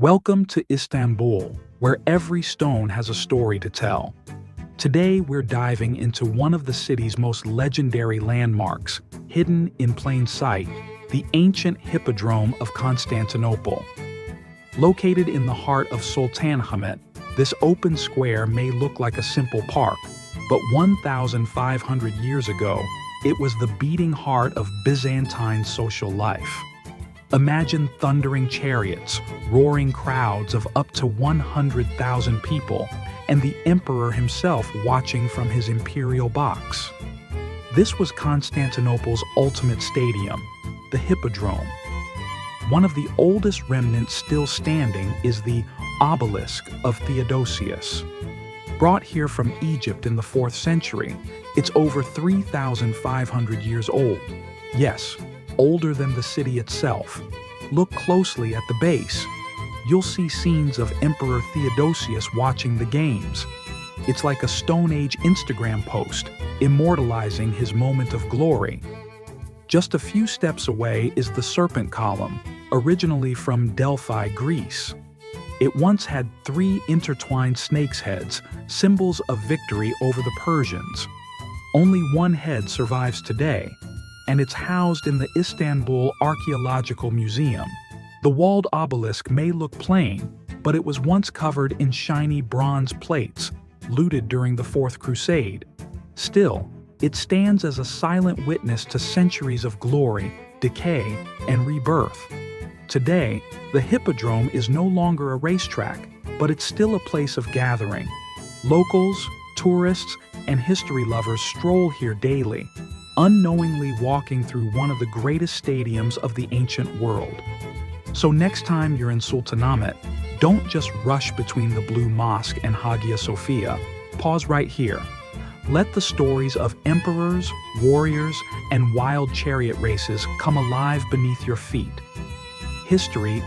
Welcome to Istanbul, where every stone has a story to tell. Today, we're diving into one of the city's most legendary landmarks, hidden in plain sight, the ancient Hippodrome of Constantinople. Located in the heart of Sultanahmet, this open square may look like a simple park, but 1,500 years ago, it was the beating heart of Byzantine social life. Imagine thundering chariots, roaring crowds of up to 100,000 people, and the emperor himself watching from his imperial box. This was Constantinople's ultimate stadium, the Hippodrome. One of the oldest remnants still standing is the obelisk of Theodosius. Brought here from Egypt in the 4th century, it's over 3,500 years old. Yes, older than the city itself. Look closely at the base. You'll see scenes of Emperor Theodosius watching the games. It's like a Stone Age Instagram post, immortalizing his moment of glory. Just a few steps away is the Serpent Column, originally from Delphi, Greece. It once had 3 intertwined snakes' heads, symbols of victory over the Persians. Only one head survives today, and it's housed in the Istanbul Archaeological Museum. The walled obelisk may look plain, but it was once covered in shiny bronze plates, looted during the Fourth Crusade. Still, it stands as a silent witness to centuries of glory, decay, and rebirth. Today, the Hippodrome is no longer a racetrack, but it's still a place of gathering. Locals, tourists, and history lovers stroll here daily, unknowingly walking through one of the greatest stadiums of the ancient world. So next time you're in Sultanahmet, don't just rush between the Blue Mosque and Hagia Sophia. Pause right here. Let the stories of emperors, warriors, and wild chariot races come alive beneath your feet. History